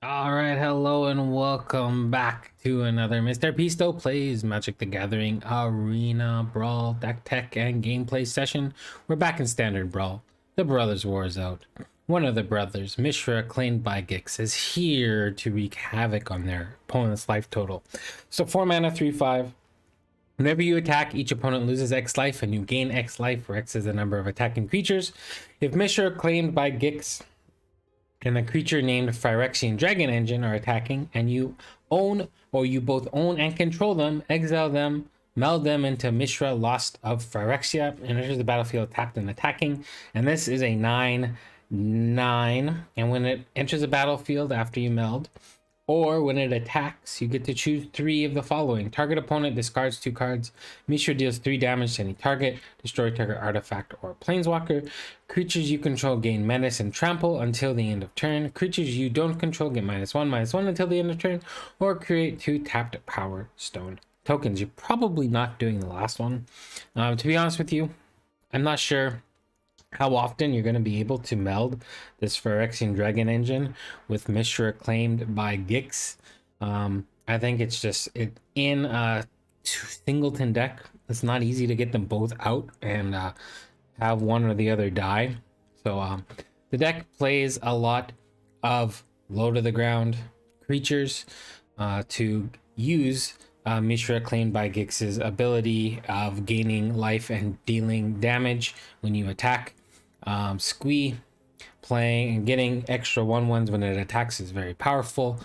All right, hello and welcome back to another Mr. Pisto Plays Magic the Gathering Arena Brawl deck tech and gameplay session. We're back in standard Brawl. The Brothers War is out. One of the brothers, Mishra, claimed by Gix, is here to wreak havoc on their opponent's life total. So 4 mana, 3/5. Whenever you attack, each opponent loses X life and you gain X life, where X is the number of attacking creatures. If Mishra, claimed by Gix, and a creature named Phyrexian Dragon Engine are attacking, and you own or you both own and control them, exile them, meld them into Mishra, Lost of Phyrexia, and enters the battlefield tapped and attacking. And this is a 9/9. And when it enters the battlefield after you meld, or when it attacks, you get to choose 3 of the following. Target opponent discards 2 cards. Mishra deals 3 damage to any target. Destroy target artifact or planeswalker. Creatures you control gain menace and trample until the end of turn. Creatures you don't control get -1/-1 until the end of turn. Or create 2 tapped power stone tokens. You're probably not doing the last one. To be honest with you, I'm not sure how often you're going to be able to meld this Phyrexian Dragon Engine with Mishra claimed by Gix. I think it's just in a singleton deck. It's not easy to get them both out and have one or the other die. So the deck plays a lot of low to the ground creatures to use Mishra claimed by Gix's ability of gaining life and dealing damage when you attack. Squee playing and getting extra 1/1s when it attacks is very powerful.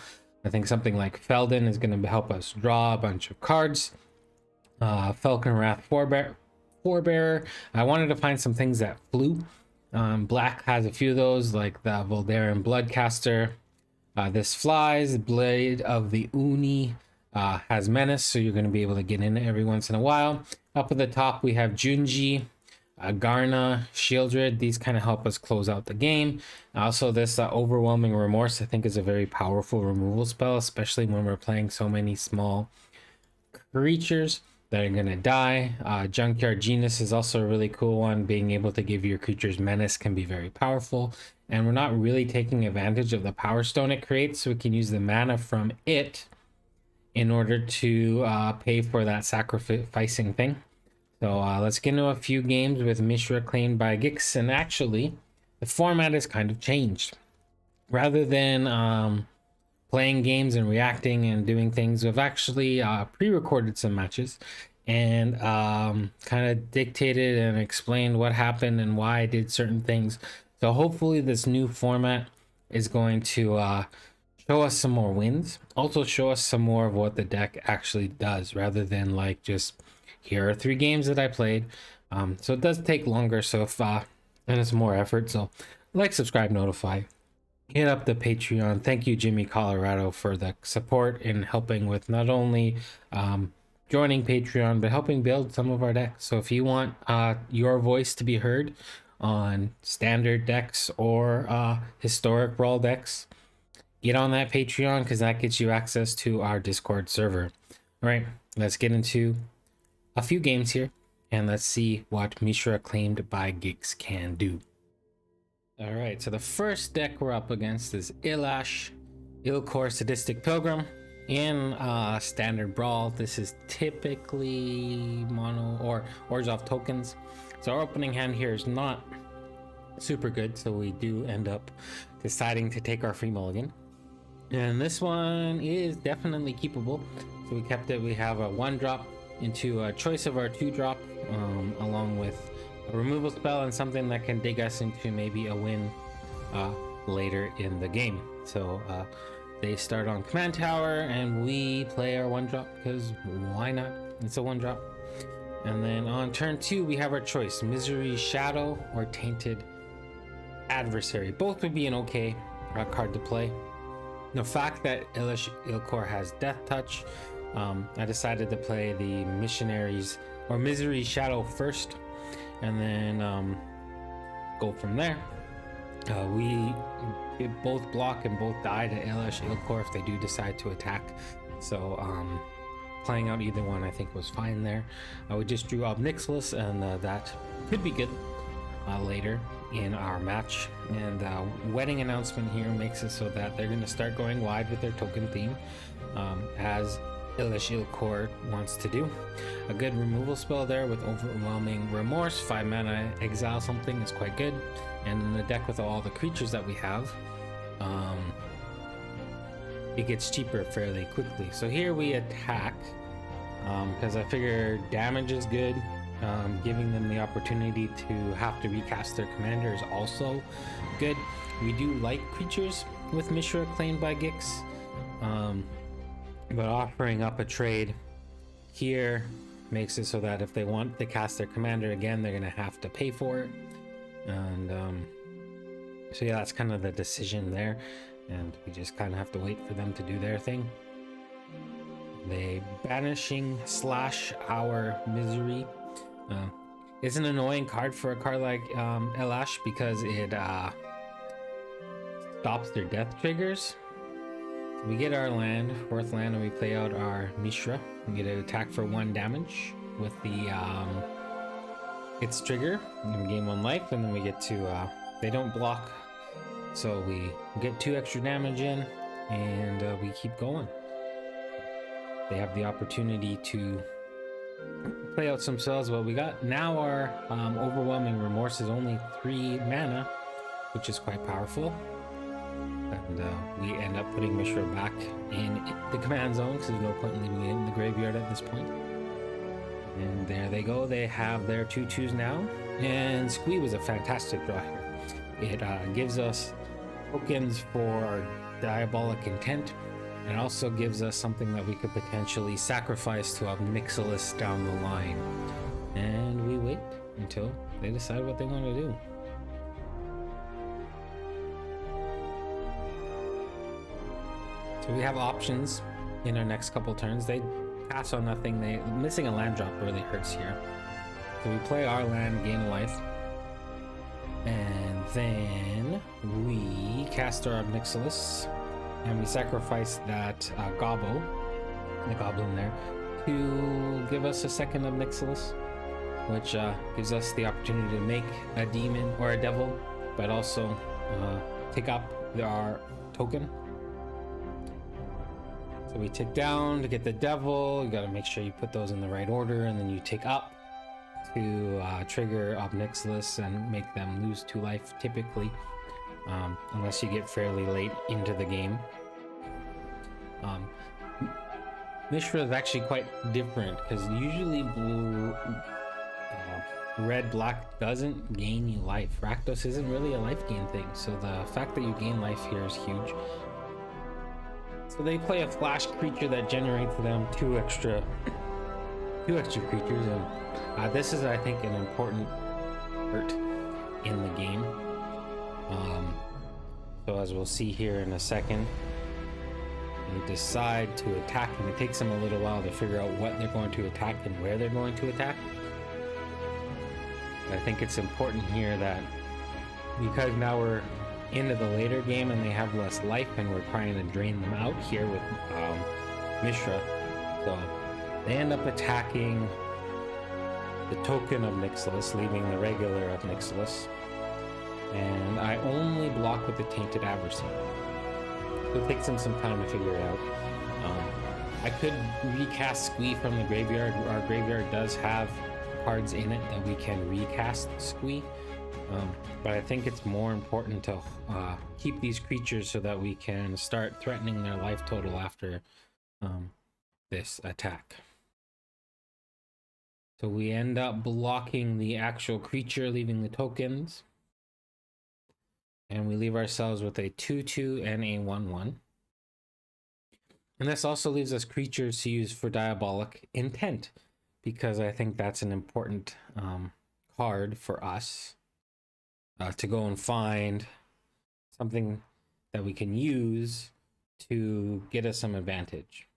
I think something like Felden is going to help us draw a bunch of cards. Falcon Wrath Forebearer. I wanted to find some things that flew. Black has a few of those, like the Voldaren Bloodcaster. This flies. Blade of the Uni has menace, so you're going to be able to get in it every once in a while. Up at the top, we have Junji, Garna, Shieldred. These kind of help us close out the game. Also, this Overwhelming Remorse, I think, is a very powerful removal spell, especially when we're playing so many small creatures that are going to die. Junkyard Genius is also a really cool one. Being able to give your creatures menace can be very powerful. And we're not really taking advantage of the power stone it creates, so we can use the mana from it in order to pay for that sacrificing thing. So let's get into a few games with Mishra claimed by Gix. And actually, the format has kind of changed. Rather than playing games and reacting and doing things, we've actually pre-recorded some matches and kind of dictated and explained what happened and why I did certain things. So hopefully this new format is going to show us some more wins. Also show us some more of what the deck actually does, rather than like just here are 3 games that I played. So it does take longer, so if and it's more effort. So like, subscribe, notify, hit up the Patreon. Thank you, Jimmy Colorado, for the support in helping with not only joining Patreon but helping build some of our decks. So if you want your voice to be heard on standard decks or historic Brawl decks, get on that Patreon, because that gets you access to our Discord server. All right, let's get into a few games here, and let's see what Mishra claimed by Gix can do. All right, so the first deck we're up against is Elas, il-Kor, Sadistic, Pilgrim in standard Brawl. This is typically mono or Orzhov tokens. So our opening hand here is not super good, so we do end up deciding to take our free mulligan. And this one is definitely keepable, so we kept it. We have a 1-drop into a choice of our 2-drop, along with a removal spell and something that can dig us into maybe a win later in the game. So they start on command tower and we play our 1-drop, because why not? It's a 1-drop. And then on turn 2 we have our choice: Misery Shadow or Tainted Adversary. Both would be an okay card to play. The fact that il-Kor has Death Touch, I decided to play the Missionaries or Misery Shadow first, and then go from there. We both block and both die to Elas, il-Kor if they do decide to attack. So playing out either one I think was fine there. We just drew Ob Nixilis, and that could be good later in our match. And wedding announcement here makes it so that they're going to start going wide with their token theme, as il-Kor wants to do. A good removal spell there with Overwhelming Remorse, 5 mana, exile something is quite good. And in the deck with all the creatures that we have, it gets cheaper fairly quickly. So here we attack, because I figure damage is good. Giving them the opportunity to have to recast their commander is also good. We do like creatures with Mishra claimed by Gix, but offering up a trade here makes it so that if they want to cast their commander again, they're gonna have to pay for it. And so yeah, that's kind of the decision there, and we just kind of have to wait for them to do their thing. They banishing / our misery is an annoying card for a card like Elas, because it stops their death triggers. So we get our land, 4th land, and we play out our Mishra. We get an attack for 1 damage with the its trigger, and gain 1 life, and then we get to they don't block, so we get 2 extra damage in, and we keep going. They have the opportunity to play out some spells. Well, we got now our Overwhelming Remorse is only 3 mana, which is quite powerful, and we end up putting Mishra back in the command zone because there's no point in leaving it in the graveyard at this point. And there they go, they have their 2/2s now, and Squee was a fantastic draw here. It gives us tokens for our Diabolic Intent. It also gives us something that we could potentially sacrifice to a Mixilus down the line. And we wait until they decide what they want to do. So we have options in our next couple turns. They pass on nothing. Missing a land drop really hurts here. So we play our land, gain a life. And then we cast our Mixilus. And we sacrifice that Gobbo, the goblin there, to give us a second of Mixilus, which gives us the opportunity to make a demon or a devil, but also take up our token. So we tick down to get the devil. You got to make sure you put those in the right order, and then you tick up to trigger Ob Nixilis and make them lose 2 life typically. Unless you get fairly late into the game. Mishra is actually quite different, because usually red black doesn't gain you life. Rakdos isn't really a life gain thing, so the fact that you gain life here is huge. So they play a flash creature that generates them 2 extra creatures, and this is, I think, an important part in the game. So as we'll see here in a second, they decide to attack, and it takes them a little while to figure out what they're going to attack and where they're going to attack. I think it's important here that, because now we're into the later game and they have less life, and we're trying to drain them out here with Mishra, so they end up attacking the token of Nixilis, leaving the regular of Nixilis. And I only block with the Tainted Adversary. So it takes them some time to figure it out. I could recast Squee from the graveyard. Our graveyard does have cards in it that we can recast Squee. But I think it's more important to keep these creatures so that we can start threatening their life total after this attack. So we end up blocking the actual creature, leaving the tokens. And we leave ourselves with a 2/2 and a 1/1. And this also leaves us creatures to use for Diabolic Intent, because I think that's an important card for us to go and find something that we can use to get us some advantage.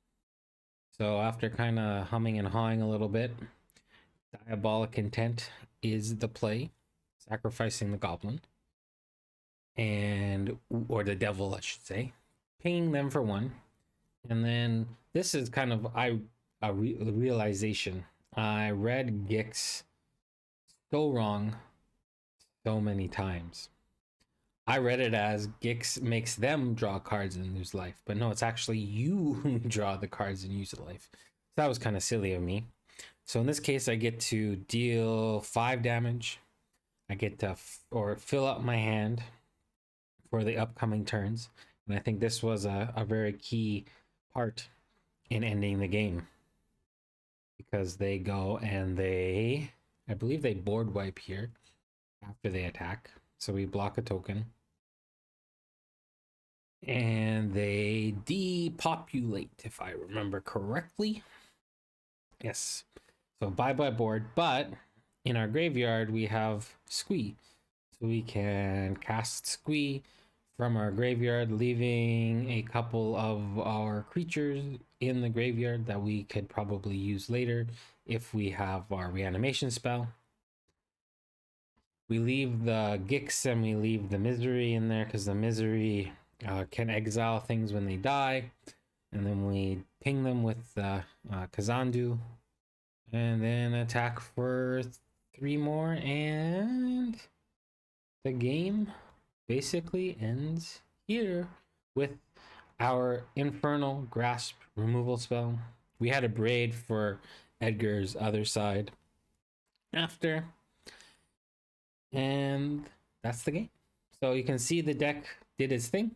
So after kind of humming and hawing a little bit, Diabolic Intent is the play, sacrificing the goblin. Or the devil, I should say, pinging them for 1. And then this is kind of a realization. I read Gix so wrong so many times. I read it as Gix makes them draw cards and lose life, but no, it's actually you who draw the cards and use the life. So that was kind of silly of me. So in this case, I get to deal 5 damage. I get to fill up my hand for the upcoming turns. And I think this was a very key part in ending the game. Because they go and I believe they board wipe here after they attack. So we block a token. And they depopulate, if I remember correctly. Yes. So bye-bye board. But in our graveyard, we have Squee. So we can cast Squee from our graveyard, leaving a couple of our creatures in the graveyard that we could probably use later if we have our reanimation spell. We leave the Gix and we leave the Misery in there because the Misery can exile things when they die. And then we ping them with the Kazandu. And then attack for 3 more. And the game basically ends here with our Infernal Grasp removal spell. We had a braid for Edgar's other side after. And that's the game. So you can see the deck did its thing.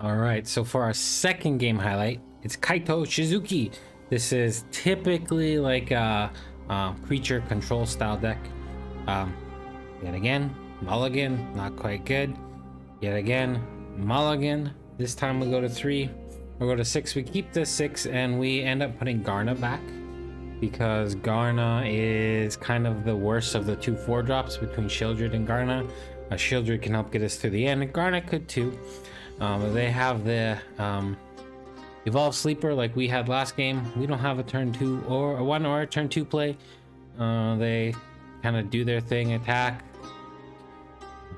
All right, so for our second game highlight, it's Kaito Shizuki. This is typically like a creature control style deck. Yet again, mulligan, not quite good. Yet again, mulligan. This time we go to 3, we go to 6. We keep the 6 and we end up putting Garna back because Garna is kind of the worst of the 2 4-drops between Shieldred and Garna. Shieldred can help get us through the end, and Garna could too. They have the Evolve Sleeper like we had last game. We don't have a turn 2 or a 1 or a turn 2 play. They kind of do their thing, attack.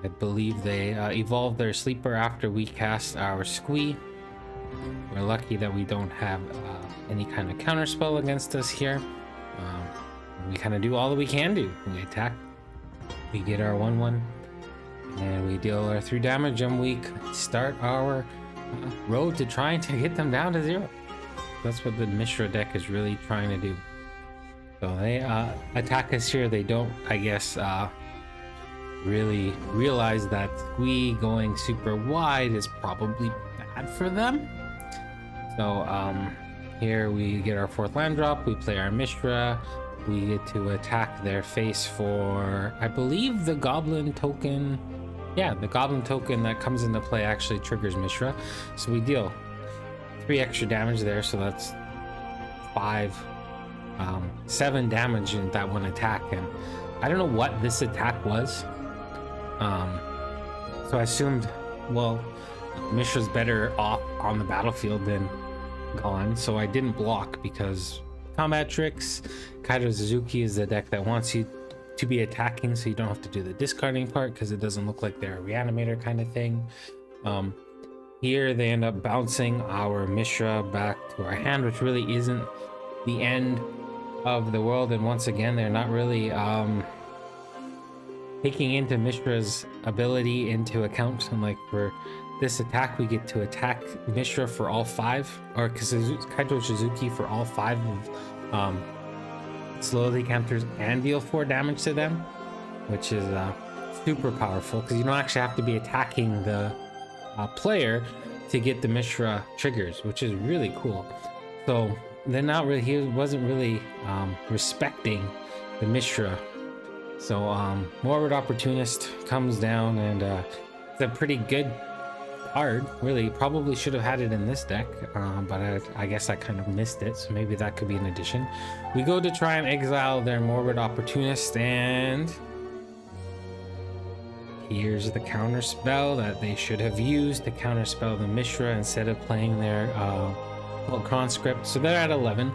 I believe they evolve their Sleeper after we cast our Squee. We're lucky that we don't have any kind of counter spell against us here. We kind of do all that we can do. We attack, we get our 1/1, and we deal our 3 damage, and we start our road to trying to get them down to 0. That's what the Mishra deck is really trying to do. So they attack us here. They don't, I guess, really realize that Squee going super wide is probably bad for them. So here we get our 4th land drop. We play our Mishra. We get to attack their face for, I believe, the Goblin token. Yeah, the Goblin token that comes into play actually triggers Mishra. So we deal 3 extra damage there. So that's 7 damage in that one attack. And I don't know what this attack was. So I assumed, well, Mishra's better off on the battlefield than gone. So I didn't block because combat tricks. Kaito Suzuki is the deck that wants you to be attacking so you don't have to do the discarding part because it doesn't look like they're a reanimator kind of thing. Here they end up bouncing our Mishra back to our hand, which really isn't the end of the world. And once again, they're not really taking into Mishra's ability into account. And like for this attack, we get to attack Mishra for all 5, or Kaito Shizuki for all 5 of slowly counters and deal 4 damage to them, which is super powerful because you don't actually have to be attacking the player to get the Mishra triggers, which is really cool. So they're not really, he wasn't really respecting the Mishra. So Morbid Opportunist comes down, and it's a pretty good card. Really, probably should have had it in this deck, but I guess I kind of missed it, so maybe that could be an addition. We go to try and exile their Morbid Opportunist, and here's the counter spell that they should have used to counter spell the Mishra instead of playing their conscript. So they're at 11.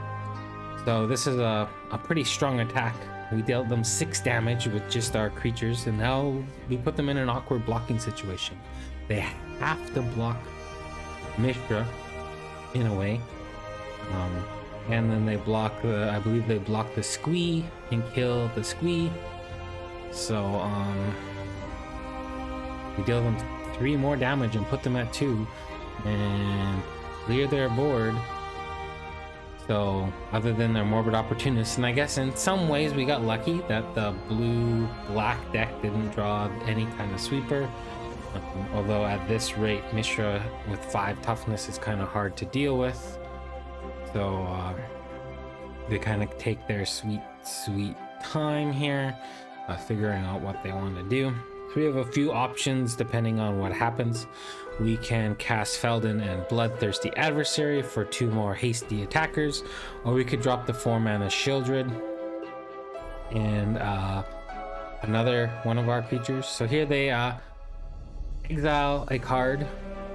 So this is a pretty strong attack. We dealt them 6 damage with just our creatures, and now we put them in an awkward blocking situation. They have to block Mishra in a way, and then they block the, I believe they block the Squee and kill the Squee, So we deal them 3 more damage and put them at 2 and clear their board. So other than their Morbid Opportunist, and I guess in some ways we got lucky that the blue-black deck didn't draw any kind of sweeper. Although at this rate, Mishra with 5 toughness is kind of hard to deal with. So they kind of take their sweet time here, figuring out what they want to do. So we have a few options depending on what happens. We can cast Feldon and Bloodthirsty Adversary for 2 more hasty attackers, or we could drop the 4-mana Shieldred and another one of our creatures. So here they exile a card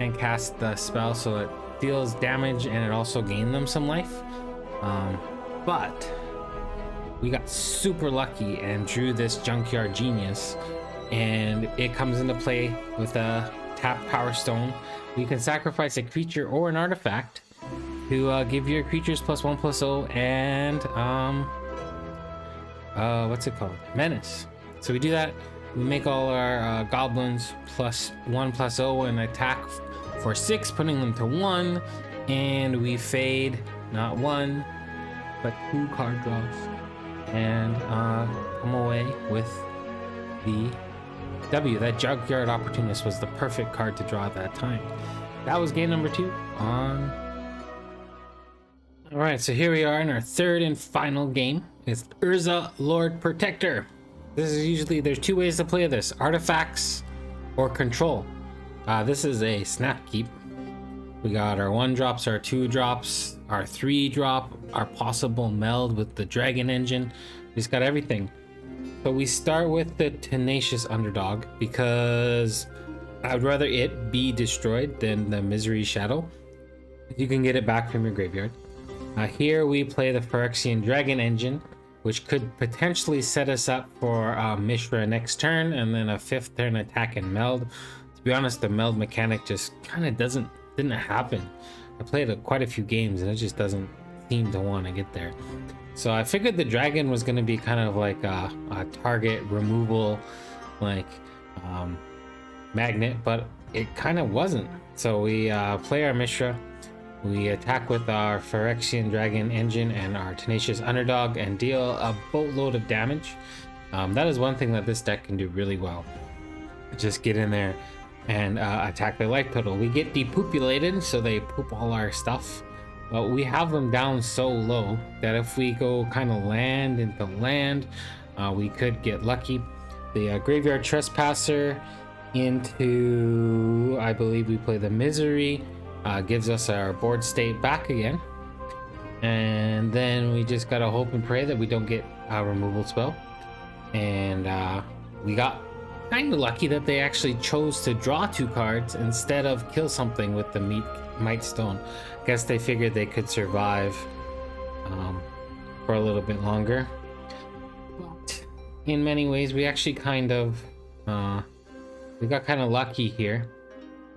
and cast the spell, so it deals damage and it also gained them some life. But we got super lucky and drew this Junkyard Genius, and it comes into play with a tap Power Stone. You can sacrifice a creature or an artifact to give your creatures +1/+0 and what's it called? Menace. So we do that. We make all our goblins +1/+0 and attack for 6, putting them to 1, and we fade not 1 but 2 card draws and come away with the W. That Junkyard Opportunist was the perfect card to draw at that time. That was game number 2 on. Alright, so here we are in our 3rd and final game. It's Urza, Lord Protector. This is usually, there's 2 ways to play this: artifacts or control. This is a snap keep. We got our 1-drops, our 2-drops, our 3-drop, our possible meld with the Dragon Engine. We just got everything. So we start with the Tenacious Underdog because I'd rather it be destroyed than the Misery Shadow. You can get it back from your graveyard. Here we play the Phyrexian Dragon Engine, which could potentially set us up for Mishra next turn and then a 5th turn attack and meld. To be honest, the meld mechanic just kind of didn't happen. I played quite a few games and it just doesn't seem to want to get there. So I figured the dragon was going to be kind of like a target removal, like magnet, but it kind of wasn't. So we play our Mishra, we attack with our Phyrexian Dragon Engine and our Tenacious Underdog and deal a boatload of damage. That is one thing that this deck can do really well. Just get in there and attack their life total. We get depopulated, so they poop all our stuff. But we have them down so low that if we go kind of land into land, we could get lucky. The Graveyard Trespasser into, I believe we play the Misery, gives us our board state back again. And then we just gotta hope and pray that we don't get a removal spell. And we got kind of lucky that they actually chose to draw 2 cards instead of kill something with the Might Stone. Guess they figured they could survive for a little bit longer. But in many ways, we actually kind of we got kind of lucky here.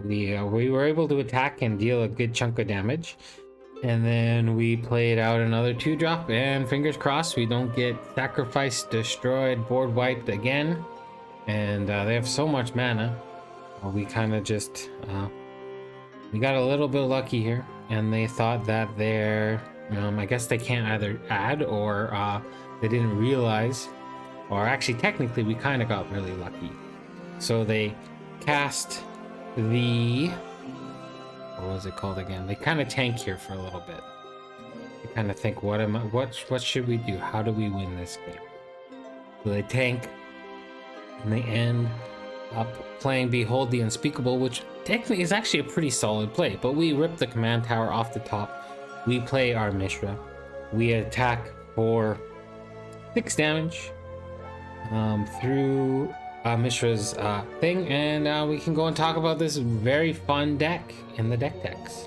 We were able to attack and deal a good chunk of damage, and then we played out another 2-drop, and fingers crossed we don't get sacrificed, destroyed, board wiped again. And they have so much mana. We kind of just we got a little bit lucky here, and they thought that they're I guess they can't either add or they didn't realize, or actually technically we kind of got really lucky. So they cast the, what was it called again? They kind of tank here for a little bit. They kind of think, what should we do? How do we win this game? So they tank, and they end up playing Behold the Unspeakable, which technically is actually a pretty solid play, but we rip the command tower off the top. We play our Mishra. We attack for 6 damage through Mishra's thing, and we can go and talk about this very fun deck in the deck decks.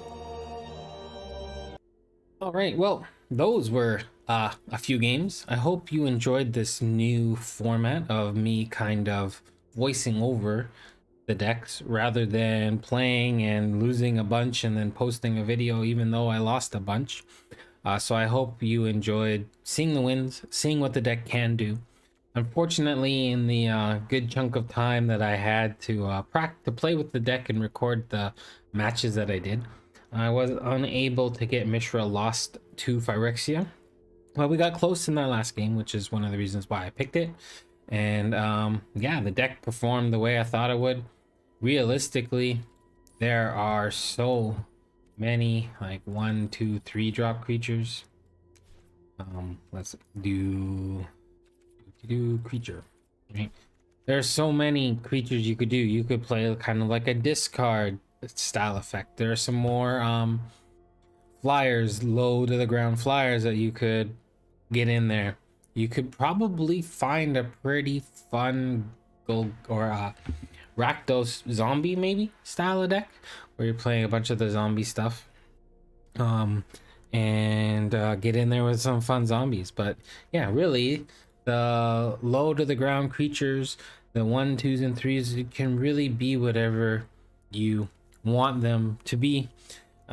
All right, well, those were a few games. I hope you enjoyed this new format of me kind of voicing over the decks rather than playing and losing a bunch and then posting a video even though I lost a bunch. So I hope you enjoyed seeing the wins, seeing what the deck can do. Unfortunately, in the good chunk of time that I had to play with the deck and record the matches that I did, I was unable to get Mishra lost to Phyrexia. Well, we got close in that last game, which is one of the reasons why I picked it. And yeah, the deck performed the way I thought it would. Realistically, there are so many like 1, 2, 3 drop creatures. Let's do creature. Right? There's so many creatures you could do. You could play kind of like a discard style effect. There are some more flyers, low to the ground flyers that you could get in there. You could probably find a pretty fun gold or Rakdos zombie maybe style of deck where you're playing a bunch of the zombie stuff. And get in there with some fun zombies. But yeah, really, the low to the ground creatures, the 1, 2s, and 3s, it can really be whatever you want them to be.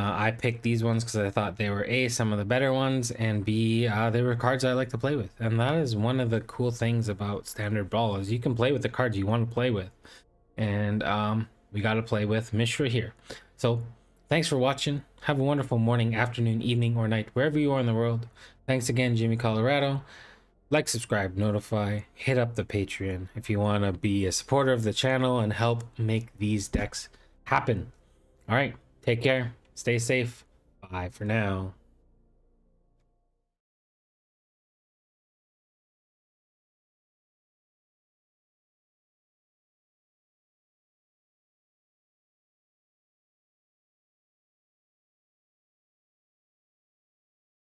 I picked these ones because I thought they were A, some of the better ones, and B, they were cards I like to play with. And that is one of the cool things about Standard Brawl is you can play with the cards you want to play with. And we got to play with Mishra here. So thanks for watching. Have a wonderful morning, afternoon, evening, or night, wherever you are in the world. Thanks again, Jimmy Colorado. Like, subscribe, notify, hit up the Patreon if you want to be a supporter of the channel and help make these decks happen. All right, take care. Stay safe. Bye for now.